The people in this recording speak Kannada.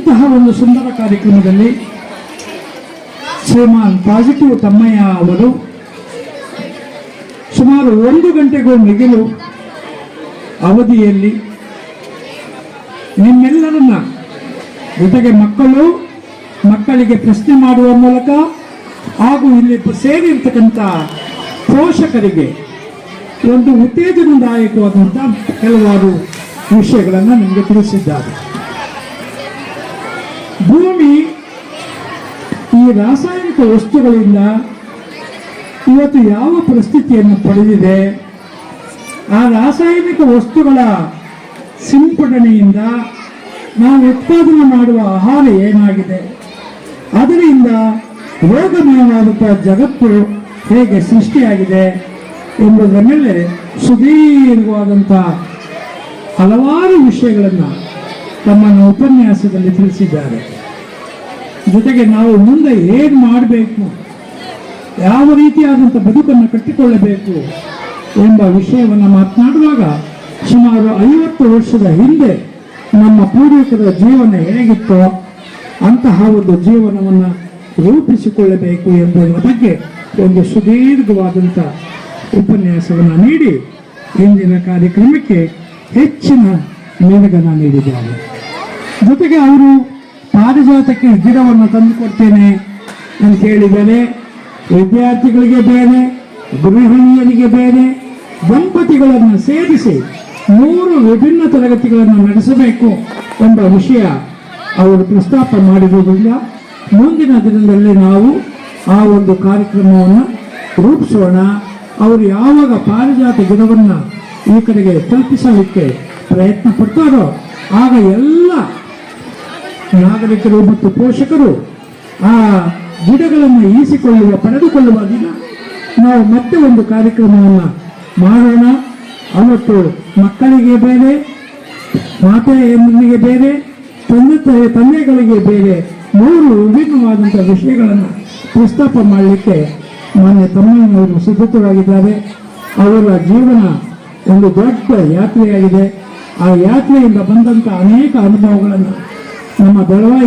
ಇಂತಹ ಒಂದು ಸುಂದರ ಕಾರ್ಯಕ್ರಮದಲ್ಲಿ ಶ್ರೀಮಾನ್ ಪಾಸಿಟಿವ್ ತಮ್ಮಯ್ಯ ಅವರು ಸುಮಾರು 1 ಗಂಟೆಗೂ ಮಿಗಿಲು ಅವಧಿಯಲ್ಲಿ ನಿಮ್ಮೆಲ್ಲರನ್ನ ಜೊತೆಗೆ ಮಕ್ಕಳಿಗೆ ಪ್ರಶ್ನೆ ಮಾಡುವ ಮೂಲಕ ಹಾಗೂ ಇಲ್ಲಿ ಸೇರಿರ್ತಕ್ಕಂಥ ಪೋಷಕರಿಗೆ ಒಂದು ಉತ್ತೇಜನದಾಯಕವಾದಂಥ ಕೆಲವಾರು ವಿಷಯಗಳನ್ನು ನಿಮಗೆ ತಿಳಿಸಿದ್ದಾರೆ. ಭೂಮಿ ಈ ರಾಸಾಯನಿಕ ವಸ್ತುಗಳಿಂದ ಇವತ್ತು ಯಾವ ಪರಿಸ್ಥಿತಿಯನ್ನು ಪಡೆದಿದೆ, ಆ ರಾಸಾಯನಿಕ ವಸ್ತುಗಳ ಸಿಂಪಡಣೆಯಿಂದ ನಾವು ಉತ್ಪಾದನೆ ಮಾಡುವ ಆಹಾರ ಏನಾಗಿದೆ, ಅದರಿಂದ ರೋಗಮಯವಾದಂಥ ಜಗತ್ತು ಹೇಗೆ ಸೃಷ್ಟಿಯಾಗಿದೆ ಎಂಬುದರ ಮೇಲೆ ಸುದೀರ್ಘವಾದಂಥ ಹಲವಾರು ವಿಷಯಗಳನ್ನು ತಮ್ಮ ಉಪನ್ಯಾಸದಲ್ಲಿ ತಿಳಿಸಿದ್ದಾರೆ. ಜೊತೆಗೆ ನಾವು ಮುಂದೆ ಏನು ಮಾಡಬೇಕು, ಯಾವ ರೀತಿಯಾದಂಥ ಬದುಕನ್ನು ಕಟ್ಟಿಕೊಳ್ಳಬೇಕು ಎಂಬ ವಿಷಯವನ್ನು ಮಾತನಾಡುವಾಗ ಸುಮಾರು 50 ವರ್ಷದ ಹಿಂದೆ ನಮ್ಮ ಪೂರ್ವಿಕರ ಜೀವನ ಹೇಗಿತ್ತೋ ಅಂತಹ ಒಂದು ಜೀವನವನ್ನು ರೂಪಿಸಿಕೊಳ್ಳಬೇಕು ಎಂಬುದರ ಬಗ್ಗೆ ಒಂದು ಸುದೀರ್ಘವಾದಂಥ ಉಪನ್ಯಾಸವನ್ನು ನೀಡಿ ಇಂದಿನ ಕಾರ್ಯಕ್ರಮಕ್ಕೆ ಹೆಚ್ಚಿನ ಮೆರುಗನ್ನು ನೀಡಿದ್ದಾರೆ. ಜೊತೆಗೆ ಅವರು ಪಾರಿಜಾತಕ್ಕೆ ಗಿಡವನ್ನು ತಂದುಕೊಡ್ತೇನೆ ಅಂತ ಹೇಳಿದರೆ ವಿದ್ಯಾರ್ಥಿಗಳಿಗೆ ಬೇರೆ, ಗೃಹಿಣಿಯರಿಗೆ ಬೇರೆ, ದಂಪತಿಗಳನ್ನು ಸೇರಿಸಿ 3 ವಿಭಿನ್ನ ತರಗತಿಗಳನ್ನು ನಡೆಸಬೇಕು ಎಂಬ ವಿಷಯ ಅವರು ಪ್ರಸ್ತಾಪ ಮಾಡಿರುವುದರಿಂದ ಮುಂದಿನ ದಿನದಲ್ಲಿ ನಾವು ಆ ಒಂದು ಕಾರ್ಯಕ್ರಮವನ್ನು ರೂಪಿಸೋಣ. ಅವರು ಯಾವಾಗ ಪಾರಿಜಾತ ಗಿಡವನ್ನು ಈ ಕಡೆಗೆ ತಲುಪಿಸಲಿಕ್ಕೆ ಪ್ರಯತ್ನ ಪಡ್ತಾರೋ ಆಗ ಎಲ್ಲ ನಾಗರಿಕರು ಮತ್ತು ಪೋಷಕರು ಆ ಗಿಡಗಳನ್ನು ಪಡೆದುಕೊಳ್ಳುವ ದಿನ ನಾವು ಮತ್ತೆ ಒಂದು ಕಾರ್ಯಕ್ರಮವನ್ನು ಮಾಡೋಣ. ಅವತ್ತು ಮಕ್ಕಳಿಗೆ ಬೇರೆ, ಮಾತೆಯರಿಗೆ ಬೇರೆ, ತಂದೆಗಳಿಗೆ ಬೇರೆ 3 ವಿಭಿನ್ನವಾದಂಥ ವಿಷಯಗಳನ್ನು ಪ್ರಸ್ತಾಪ ಮಾಡಲಿಕ್ಕೆ ಮಾನ್ಯ ತಮ್ಮಯ್ಯನವರು ಸಿದ್ಧರಾಗಿದ್ದಾರೆ. ಅವರ ಜೀವನ ಒಂದು ದೊಡ್ಡ ಯಾತ್ರೆಯಾಗಿದೆ. ಆ ಯಾತ್ರೆಯಿಂದ ಬಂದಂಥ ಅನೇಕ ಅನುಭವಗಳನ್ನು ನಮ್ಮ ದಳವಾಯಿ